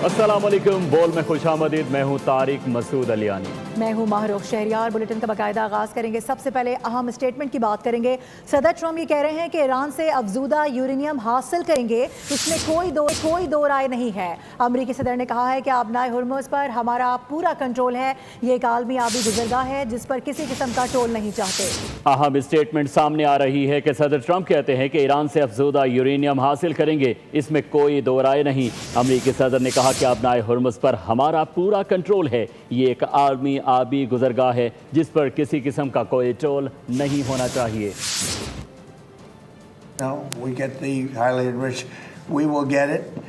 अस्सलाम वालेकुम। बोल में खुश आमदीद। मैं हूँ तारिक मसूद अलियानी। मैं हूँ माहरूख शहरियार। बुलेटिन का बाकायदा आगाज़ करेंगे। सबसे पहले अहम स्टेटमेंट की बात करेंगे। सदर ट्रम्प ये कह रहे हैं कि ईरान से अफजूदा यूरेनियम हासिल करेंगे, इसमें कोई दो राय नहीं है। अमरीकी सदर ने कहा है कि आबनाए हुर्मुज़ पर हमारा पूरा कंट्रोल है। ये एक आलमी आबी गुजरगाह है जिस पर किसी किस्म का टोल नहीं चाहते। अहम स्टेटमेंट सामने आ रही है कि सदर ट्रंप कहते हैं कि ईरान से अफजूदा यूरेनियम हासिल करेंगे, इसमें कोई दो राय नहीं। अमरीकी सदर ने कहा कि आबनाए हुर्मुज़ पर हमारा पूरा कंट्रोल है। ये एक आलमी आबी गुजरगाह है जिस पर किसी किस्म का कोई टोल नहीं होना चाहिए। No, we get the highly enriched. We will get it.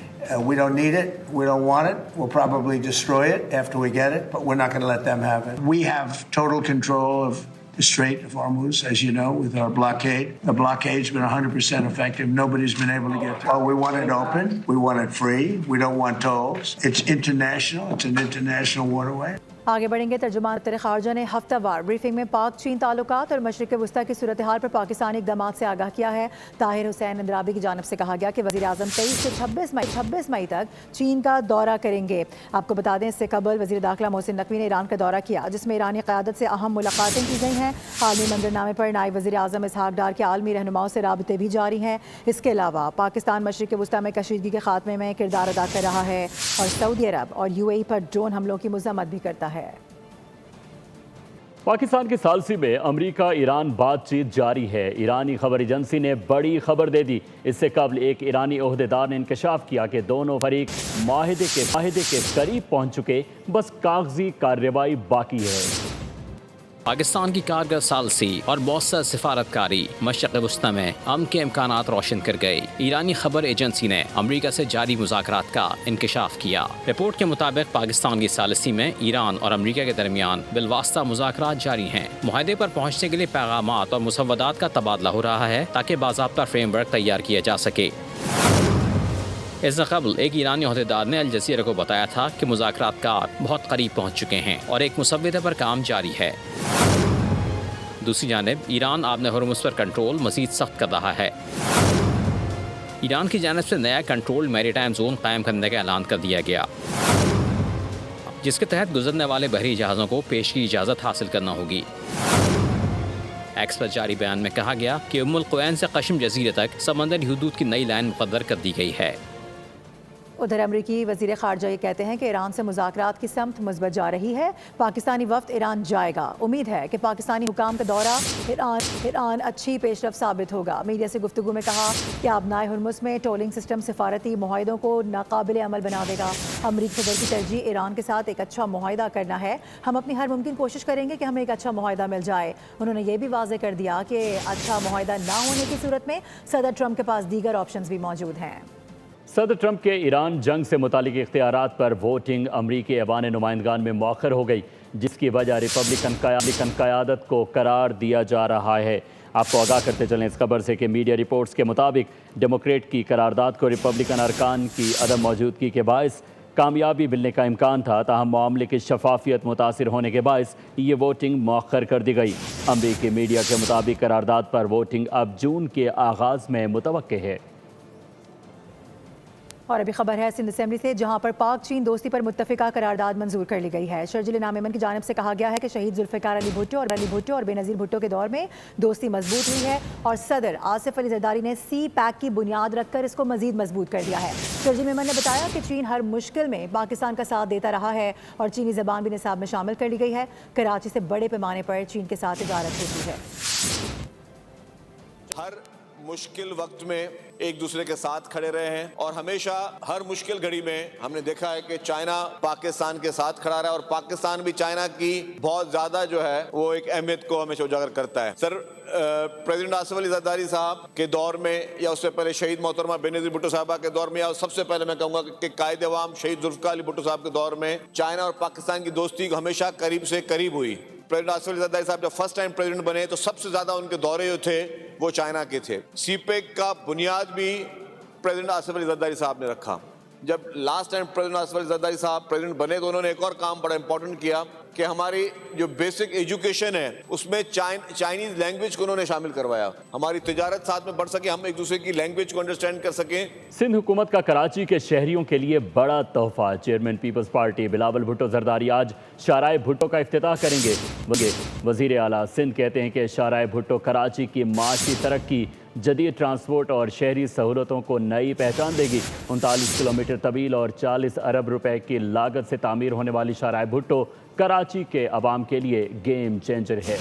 We don't need it. We don't want it. We'll probably destroy it after we get it, but we're not going to let them have it. We have total control of the Strait of Hormuz, as you know, with our blockade. The blockade's been 100% effective. Nobody's been able to get through. Well, we want it open. We want it free. We don't want tolls. It's international. It's an international waterway. आगे बढ़ेंगे। तर्जुमान वज़ीर ख़ारजा ने हफ्तावार briefing में पाक चीन ताल्लुकात और मशरिक़ वस्ता की सूरत हाल पर पाकिस्तानी इक़दामात से आगाह किया है। ताहिर हुसैन अंद्राबी की जानिब से कहा गया कि वज़ीर आज़म 23 से 26 मई तक चीन का दौरा करेंगे। आपको बता दें, इससे कबल वज़ीर दाखिला मोहसिन नकवी ने ईरान का दौरा किया, जिसमें ईरानी क़यादत से अहम मुलाकातें की गई हैं। आलमी मंजरनामे पर नायब वज़ीर आज़म इसहाक़ डार के आलमी रहनुमाओं से राबते भी जारी हैं। इसके अलावा पाकिस्तान मशरिक़ वस्ता में कशीदगी के खात्मे में किरदार अदा कर रहा है और सऊदी अरब और UAE पर ड्रोन हमलों की मज़म्मत भी करता है। पाकिस्तान के सालसी में अमरीका ईरान बातचीत जारी है। ईरानी खबर एजेंसी ने बड़ी खबर दे दी। इससे कबल एक ईरानी ओहदेदार ने इंकशाफ किया कि दोनों फरीक माहिदे के करीब पहुंच चुके, बस कागजी कार्रवाई बाकी है। पाकिस्तान की कारगर सालसी और मौसर सिफारतकारी मशरिक़ वस्ता में अमन के इम्कानात रोशन कर गई। ईरानी खबर एजेंसी ने अमरीका से जारी मुज़ाकरात का इंकशाफ किया। रिपोर्ट के मुताबिक पाकिस्तान की सालसी में ईरान और अमरीका के दरमियान बिलवास्ता मुज़ाकरात जारी हैं। मुआहदे पर पहुँचने के लिए पैगामात और मुसव्वदात का तबादला हो रहा है ताकि बाज़ाब्ता फ्रेमवर्क तैयार किया जा सके। इससे कबल एक ईरानी ओहदेदार ने अल जज़ीरा को बताया था कि मुज़ाकरातकार बहुत करीब पहुँच चुके हैं और एक मुसव्वदे पर काम जारी है। दूसरी जानिब ईरान आबने हुर्मुज़ पर कंट्रोल मज़ीद सख्त कर रहा है। ईरान की जानिब से नया कंट्रोल मैरीटाइम जोन कायम करने का ऐलान कर दिया गया, जिसके तहत गुजरने वाले बहरी जहाज़ों को पेश की इजाज़त हासिल करना होगी। एक्स पर जारी बयान में कहा गया कि उम्मुल क़ुवैन से कश्म जज़ीरे तक समंदरी हुदूद की नई लाइन मुक़र्रर कर दी गई है। उधर अमरीकी वज़ीर ख़ारजा ये कहते हैं कि ईरान से मुज़ाकरात की समत मुस्बत जा रही है। पाकिस्तानी वफ़द ईरान जाएगा। उम्मीद है कि पाकिस्तानी हुकाम का दौरा ईरान अच्छी पेशरफ साबित होगा। मीडिया से गुफ्तगू में कहा कि आबनाए हुर्मुज़ में टोलिंग सिस्टम सिफारती मुआहदों को नाकाबिल अमल बना देगा। अमरीकी सदर की तरजीह ईरान के साथ एक अच्छा मुआहदा करना है। हम अपनी हर मुमकिन कोशिश करेंगे कि हमें एक अच्छा मुआहदा मिल जाए। उन्होंने ये भी वाज़ेह कर दिया कि अच्छा मुआहदा ना होने की सूरत में सदर ट्रंप के पास दीगर ऑप्शंस भी मौजूद हैं। सदर ट्रंप के ईरान जंग से मुतालिक इख्तियारात पर वोटिंग अमरीकी ऐवान नुमाइंदगान में मौखर हो गई, जिसकी वजह रिपब्लिकन क़यादत को करार दिया जा रहा है। आपको आगाह करते चलें इस खबर से कि मीडिया रिपोर्ट्स के मुताबिक डेमोक्रेट की करारदाद को रिपब्लिकन अरकान की अदम मौजूदगी के बायस कामयाबी मिलने का इम्कान था, ताहम मामले की शफाफियत मुतासिर होने के बायस ये वोटिंग मौखर कर दी गई। अमरीकी मीडिया के मुताबिक करारदाद पर वोटिंग अब जून के आगाज़ में मुतवक्के है। और अभी खबर है सिंध असेंबली से, जहां पर पाक चीन दोस्ती पर मुत्तफ़िका करारदाद मंजूर कर ली गई है। शर्जिल इनाम मेमन की जानिब से कहा गया है कि शहीद जुल्फ़िकार अली भुट्टो और बेनज़ीर भुट्टो के दौर में दोस्ती मजबूत हुई है और सदर आसिफ अली ज़रदारी ने सी पैक की बुनियाद रखकर इसको मजीद मजबूत कर दिया है। शर्जिल मेमन ने बताया कि चीन हर मुश्किल में पाकिस्तान का साथ देता रहा है और चीनी ज़बान भी निसाब में शामिल कर ली गई है। कराची से बड़े पैमाने पर चीन के साथ तिजारत होती है। हर मुश्किल वक्त में एक दूसरे के साथ खड़े रहे हैं और हमेशा हर मुश्किल घड़ी में हमने देखा है कि चाइना पाकिस्तान के साथ खड़ा रहा है और पाकिस्तान भी चाइना की बहुत ज्यादा जो है वो एक अहमियत को हमेशा उजागर करता है। सर, प्रेसिडेंट आसिफ अली जरदारी साहब के दौर में या उससे पहले शहीद मोहतरमा बेनज़ीर भुट्टो साहबा के दौर में, या सबसे पहले मैं कहूँगा कि कायद अवाम शहीद जुल्फ़िकार अली भुट्टो साहब के दौर में चाइना और पाकिस्तान की दोस्ती हमेशा करीब से करीब हुई। प्रेसिडेंट आसिफ अली जरदारी साहब जब फर्स्ट टाइम प्रेसिडेंट बने तो सबसे ज्यादा उनके दौरे जो थे वो चाइना के थे। सीपेक का बुनियाद भी प्रेसिडेंट आसिफ अली जरदारी साहब ने रखा। जब last time president Asif Ali Zardari साहब प्रेसिडेंट बने तो उन्होंने एक और काम बड़ा इंपॉर्टेंट किया کہ ہماری جو بیسک ایجوکیشن ہے اس میں چائنیز لینگویج کو انہوں نے شامل کروایا, ہماری تجارت ساتھ میں بڑھ سکے, ہم ایک دوسرے کی لینگویج کو انڈرسٹینڈ کر سکیں. سندھ حکومت کا کراچی کے شہریوں کے لیے بڑا تحفہ. چیئرمین پیپلز پارٹی بلاول بھٹو زرداری آج شاہراہ بھٹو کا افتتاح کریں گے. وزیر اعلیٰ سندھ کہتے ہیں کہ شاہراہ بھٹو کراچی کی معاشی ترقی, جدید ٹرانسپورٹ اور شہری سہولتوں کو نئی پہچان دے گی. 39 کلومیٹر طویل اور 40 ارب روپے کی لاگت سے تعمیر ہونے والی شاہراہ بھٹو کراچی کے عوام کے لیے گیم چینجر ہے.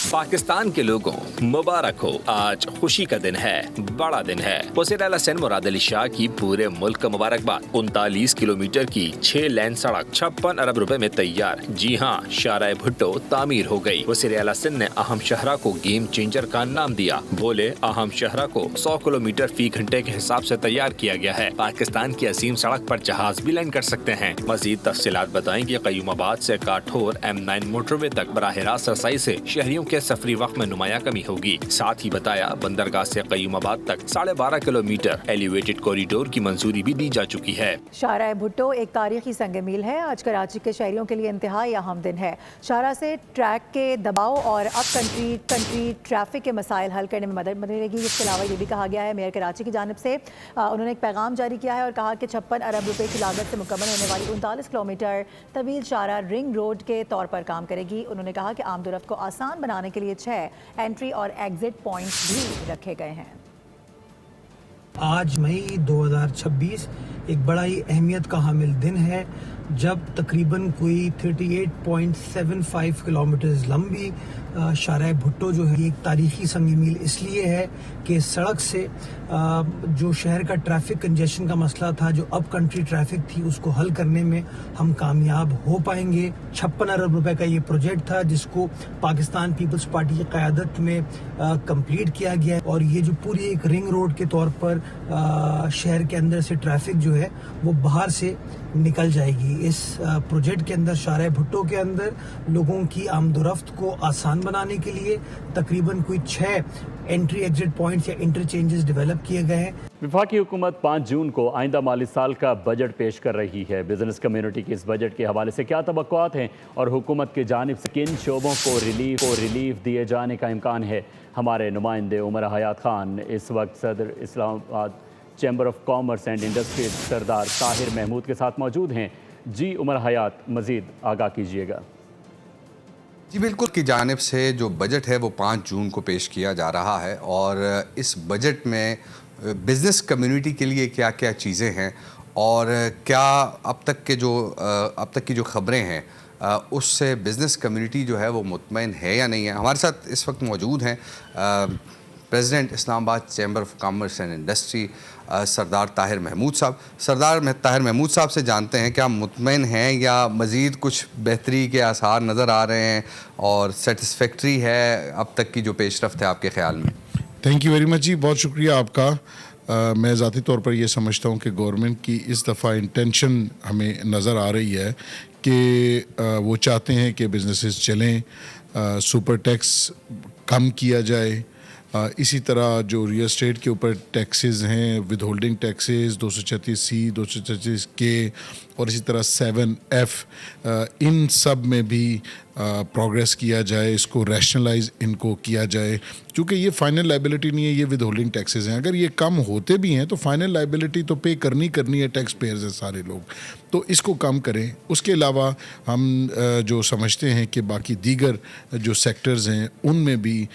پاکستان کے لوگوں مبارک ہو, آج خوشی کا دن ہے, بڑا دن ہے. وزیر اعلیٰ سندھ مراد علی شاہ کی پورے ملک کا مبارکباد. 39 کلومیٹر کی 6 لین سڑک 56 ارب روپے میں تیار. جی ہاں, شاہراہ بھٹو تعمیر ہو گئی. وزیر اعلیٰ سندھ نے اہم شاہراہ کو گیم چینجر کا نام دیا. بولے اہم شاہراہ کو 100 کلومیٹر فی گھنٹے کے حساب سے تیار کیا گیا ہے. پاکستان کی عظیم سڑک پر جہاز بھی لینڈ کر سکتے ہیں. مزید تفصیلات بتائیں کہ قیوم آباد سے کاٹھور M9 موٹر وے تک براہ راست رسائی سے شہریوں کے سفری وقت میں نمایاں کمی ہوگی. ساتھ ہی بتایا بندرگاہ سے قیوم آباد تک 12.5 کلومیٹر ایلیویٹڈ کوریڈور کی منظوری بھی دی جا چکی ہے. شاہراہ بھٹو ایک تاریخی سنگ میل ہے. آج کراچی کے شہریوں کے لیے انتہائی اہم دن ہے. شاہراہ سے ٹریک کے دباؤ اور اب کنٹری ٹریفک کے مسائل حل کرنے میں مدد ملے گی. اس کے علاوہ یہ بھی کہا گیا ہے میئر کراچی کی جانب سے, انہوں نے ایک پیغام جاری کیا ہے اور کہا کہ 56 ارب روپے کی لاگت سے مکمل ہونے والی 39 کلومیٹر طویل شاہراہ رنگ روڈ کے طور پر کام کرے گی. انہوں نے کہا کہ عام رفت کو آسان بنانے کے لیے 6 انٹری اور ایگزٹ پوائنٹس بھی رکھے گئے ہیں. آج مئی 2026 ایک بڑا ہی اہمیت کا حامل دن ہے جب تقریباً کوئی 38.75 کلومیٹرز لمبی شاہراہ بھٹو جو ہے ایک تاریخی سنگ میل اس لیے ہے کہ سڑک سے جو شہر کا ٹریفک کنجیشن کا مسئلہ تھا, جو اب کنٹری ٹریفک تھی, اس کو حل کرنے میں ہم کامیاب ہو پائیں گے. 56 ارب روپے کا یہ پروجیکٹ تھا جس کو پاکستان پیپلز پارٹی کی قیادت میں کمپلیٹ کیا گیا ہے, اور یہ جو پوری ایک رنگ روڈ کے طور پر شہر کے اندر سے ٹریفک جو ہے وہ باہر سے نکل جائے گی. اس پروجیکٹ کے اندر شاہراہ بھٹو کے اندر لوگوں کی آمد و رفت کو آسان بنانے کے لیے تقریباً کوئی 6 انٹری ایگزٹ پوائنٹس یا انٹرچینجز ڈیولپ کیے گئے ہیں. وفاقی حکومت 5 جون کو آئندہ مالی سال کا بجٹ پیش کر رہی ہے. بزنس کمیونٹی کی اس بجٹ کے حوالے سے کیا توقعات ہیں اور حکومت کی جانب سے کن شعبوں کو ریلیف دیے جانے کا امکان ہے؟ ہمارے نمائندے عمر حیات خان اس وقت صدر اسلام آباد chamber of commerce and industry سردار طاہر محمود کے ساتھ موجود ہیں. جی عمر حیات, مزید آگاہ کیجیے گا. جی بالکل, کی جانب سے جو بجٹ ہے وہ 5 جون کو پیش کیا جا رہا ہے, اور اس بجٹ میں بزنس کمیونٹی کے لیے کیا کیا چیزیں ہیں اور کیا اب تک کی جو خبریں ہیں اس سے بزنس کمیونٹی جو ہے وہ مطمئن ہے یا نہیں ہے. ہمارے ساتھ اس وقت موجود ہیں پریزیڈنٹ اسلام آباد chamber of commerce and industry سردار طاہر محمود صاحب. سردار طاہر محمود صاحب سے جانتے ہیں کیا مطمئن ہیں یا مزید کچھ بہتری کے آثار نظر آ رہے ہیں اور سیٹسفیکٹری ہے اب تک کی جو پیش رفت ہے آپ کے خیال میں؟ تھینک یو ویری مچ جی, بہت شکریہ آپ کا. میں ذاتی طور پر یہ سمجھتا ہوں کہ گورنمنٹ کی اس دفعہ انٹینشن ہمیں نظر آ رہی ہے کہ وہ چاہتے ہیں کہ بزنسز چلیں, سپر ٹیکس کم کیا جائے, اسی طرح جو ریئل اسٹیٹ کے اوپر ٹیکسز ہیں, with holding taxes 236C 236K اور اسی طرح 7F, ان سب میں بھی پروگریس کیا جائے, اس کو ریشنلائز ان کو کیا جائے, کیونکہ یہ فائنل لائبلٹی نہیں ہے, یہ ود ہولڈنگ ٹیکسز ہیں. اگر یہ کم ہوتے بھی ہیں تو فائنل لائبلٹی تو پے کرنی ہے ٹیکس پیئرز ہیں سارے لوگ, تو اس کو کم کریں. اس کے علاوہ ہم جو سمجھتے ہیں کہ باقی دیگر جو سیکٹرز ہیں ان میں بھی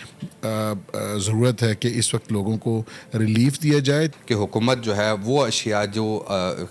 ضرورت ہے کہ اس وقت لوگوں کو ریلیف دیا جائے. کہ حکومت جو ہے وہ اشیاء جو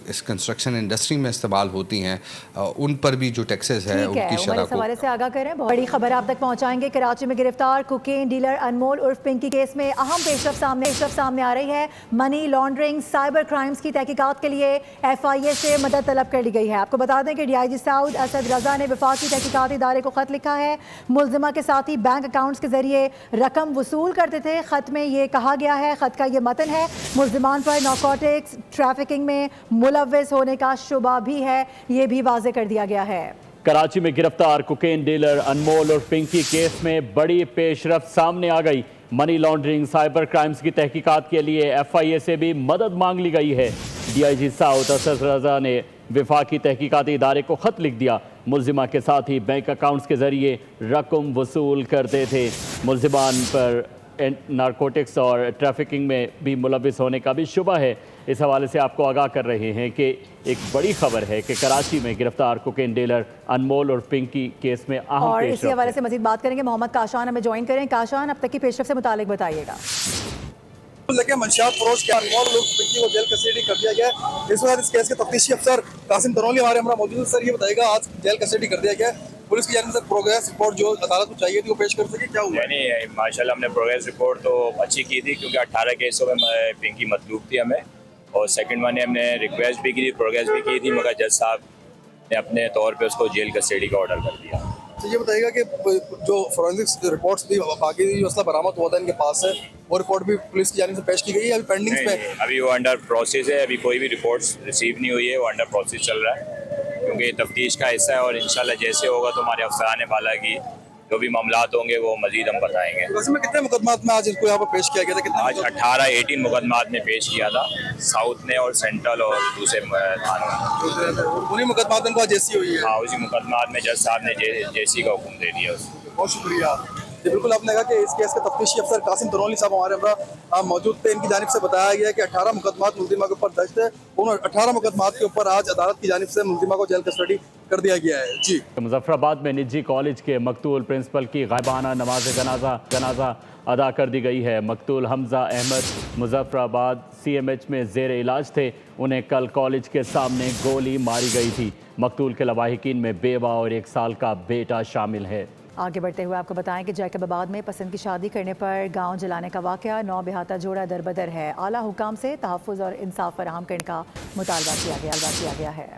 اس کنسٹرکشن انڈسٹری میں استعمال ہوتی ہیں ان پر بھی جو ٹیکسز ہے ان کی شرح کو سے آگاہ کریں. بڑی خبر آپ تک پہنچائیں گے. کراچی میں گرفتار کوکین ڈیلر انمول عرف پنکی کیس میں اہم پیش رفت سامنے آ رہی ہے. منی لانڈرنگ سائبر کرائمز کی تحقیقات کے لیے FIA سے مدد طلب کر لی گئی ہے. آپ کو بتا دیں کہ DIG سعود اسد رضا نے وفاقی تحقیقاتی ادارے کو خط لکھا ہے. ملزمہ کے ساتھی بینک اکاؤنٹس کے ذریعے رقم وصول کرتے تھے. خط میں یہ کہا گیا ہے, خط کا یہ متن ہے, ملزمان پر نارکوٹکس ٹریفکنگ میں ملوث ہونے کا شبہ بھی ہے, یہ بھی واضح کر دیا گیا ہے. کراچی میں گرفتار کوکین ڈیلر انمول اور پنکی کیس میں بڑی پیش رفت سامنے آ گئی. منی لانڈرنگ سائبر کرائمز کی تحقیقات کے لیے FIA سے بھی مدد مانگ لی گئی ہے. DIG سعود اسد رضا نے وفاقی تحقیقاتی ادارے کو خط لکھ دیا. मुलजिमा के साथ ही बैंक अकाउंट्स के ज़रिए रकम वसूल करते थे। मुलजिमान पर नारकोटिक्स और ट्रैफिकिंग में भी मुलविस होने का भी शुबा है। इस हवाले से आपको आगाह कर रहे हैं कि एक बड़ी खबर है कि कराची में गिरफ्तार कोकेन डीलर अनमोल और पिंकी केस में अहम और पेशरफ्त इसी हवाले से मजीद बात करेंगे। मोहम्मद काशान हमें ज्वाइन करें। काशान, अब तक की पेशरफ्त से मुतालिक बताइएगा। लेके मंशियात फरोश के अनमोल लोग पिंकी को जेल कस्टडी कर दिया गया है। इस वक्त इस केस के तफ्तीशी अफसर कासिम तनौली हमारे हमरा मौजूद है। सर, ये बताएगा, आज जेल कस्टडी कर दिया गया है, पुलिस की जानिब से प्रोग्रेस रिपोर्ट जो अदालत को चाहिए थी वो पेश कर सके, क्या हुआ? नहीं, माशाल्लाह हमने प्रोग्रेस रिपोर्ट तो अच्छी की थी, क्योंकि 18 केसों में पिंकी मतलूब थी हमें, और सेकंड वन हमने रिक्वेस्ट भी की थी, प्रोग्रेस भी की थी, मगर जज साहब ने अपने तौर पे उसको जेल कस्टडी का ऑर्डर कर दिया। तो ये बताइएगा कि जो फोरेंसिक रिपोर्ट्स भी बाकी जो असला बरामद हुआ था इनके पास है, वो रिपोर्ट भी पुलिस की जानिब से पेश की गई है, अभी पेंडिंग्स पे? अभी वो अंडर प्रोसेस है, अभी कोई भी रिपोर्ट्स रिसीव नहीं हुई है, वो अंडर प्रोसेस चल रहा है, क्योंकि ये तफ्तीश का हिस्सा है, और इंशाल्लाह जैसे होगा तो हमारे अफसरान बाला की जो भी मामलात होंगे वो मजीद हम बताएंगे। वैसे में कितने मुकदमात में आज इनको यहाँ पर पेश किया गया था? कितने? आज 18 मुकदमात में पेश किया था, साउथ ने और सेंट्रल और दूसरे थानों में। उन्हीं मुकदमात में जेसी हुई है? हाँ, उसी मुकदमात में जज साहब ने जेसी का हुक्म दे दिया उसको। बहुत शुक्रिया। जी बिल्कुल, आपने कहा कि इस केस के तफ्तीशी अफसर कासिम तनौली साहब हमारे हमरा मौजूद थे। इनकी जानिब से बताया गया कि 18 मुकदमात मुलजिमा के ऊपर दर्ज थे। उन 18 मुकदमात के ऊपर आज अदालत की जानिब से मुलजिमा को जेल कस्टडी कर दिया गया है। जी, मुजफ्फराबाद में निजी कॉलेज के मकतूल प्रिंसिपल की गायबाना नमाज जनाजा अदा कर दी गई है। मकतूल हमजा अहमद मुजफ्फराबाद CMH में ज़ेर इलाज थे। उन्हें कल कॉलेज के सामने गोली मारी गई थी। मकतूल के लवाहिकीन में बेवा और 1 साल का बेटा शामिल है। आगे बढ़ते हुए आपको बताएं कि जैकबाबाद में पसंद की शादी करने पर गांव जलाने का वाक़या, 9 बेहाता जोड़ा दरबदर है। आला हुकाम से तहफ़्फ़ुज़ और इंसाफ फराहम करने का मुतालबा किया गया है।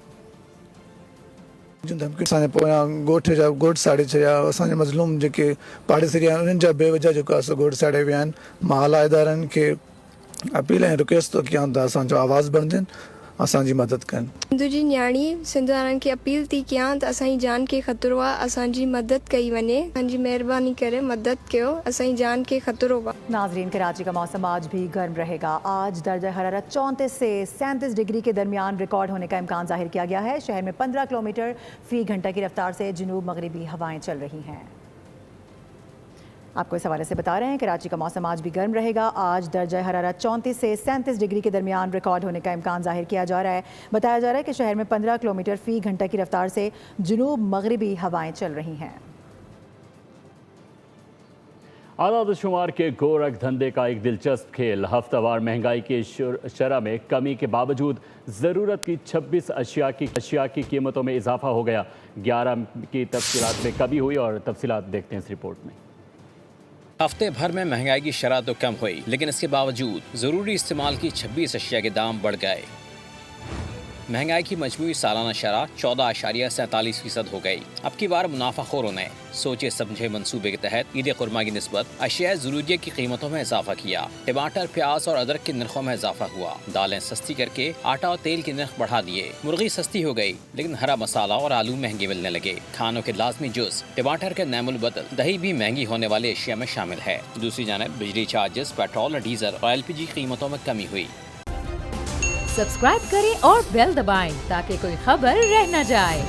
असांजे पोयां ॻोठ साड़े छॾिया। असांजे मज़लूम जेके पाड़ेसरी आहिनि उन्हनि जा बेवजह जेको आहे सो ॻोठ साड़े विया आहिनि। मां आला इदारनि खे अपील ऐं रिक्वेस्ट थो कयां त असांजो आवाज़ बणजनि, असांजी मदद कनि। सिंधु जी न्याणी सिंधु वारनि खे अपील थी कयां त असांजी जान खे ख़तरो आहे, असांजी मदद कई वञे। असांजी महिरबानी करे मदद कयो, असांजी जान खे ख़तरो आहे। नाज़रीन, कराची का मौसम आज भी गर्म रहेगा। आज दर्जा हरारत 34 से 37 डिग्री के दरमियान रिकॉर्ड होने का इम्कान जाहिर किया गया है। शहर में 15 किलोमीटर फ़ी घंटा की रफ्तार से जनूब मगरबी हवाएं चल रही हैं। आपको इस हवाले से बता रहे हैं कराची का मौसम आज भी गर्म रहेगा। आज दर्जा हरारत 34 से 37 डिग्री के दरमियान रिकॉर्ड होने का इम्कान जाहिर किया जा रहा है। बताया जा रहा है कि शहर में 15 किलोमीटर फ़ी घंटा की रफ्तार से जनूब मगरबी हवाएं चल रही हैं। आदाद शुमार के गोरख धंधे का एक दिलचस्प खेल। हफ्तावार महंगाई की शरह में कमी के बावजूद ज़रूरत की 26 अशिया की कीमतों में इजाफा हो गया। 11 की तफसीलात में कमी हुई, और तफसीलात देखते हैं इस रिपोर्ट में। हफ्ते भर में महंगाई की शरह तो कम हुई, लेकिन इसके बावजूद ज़रूरी इस्तेमाल की 26 अशिया के दाम बढ़ गए। महंगाई की मजमूई सालाना शरह 14.47% हो गई। अब की बार मुनाफाखोरों ने सोचे समझे मंसूबे के तहत ईद कुरमा की निस्बत अशिया ज़रूरिया की कीमतों में इजाफा किया। टमाटर, प्याज और अदरक के नरखों में इजाफा हुआ। दालें सस्ती करके आटा और तेल के नर्ख बढ़ा दिए। मुर्गी सस्ती हो गई, लेकिन हरा मसाला और आलू महंगे मिलने लगे। खानों के लाजमी जुज टमाटर के नैमुल बदल दही भी महंगी होने वाले अशिया में शामिल है। दूसरी जानब बिजली चार्जेस, पेट्रोल, डीजल और LPG कीमतों में कमी हुई। सब्सक्राइब करें और बेल दबाएं ताकि कोई खबर रह न जाए।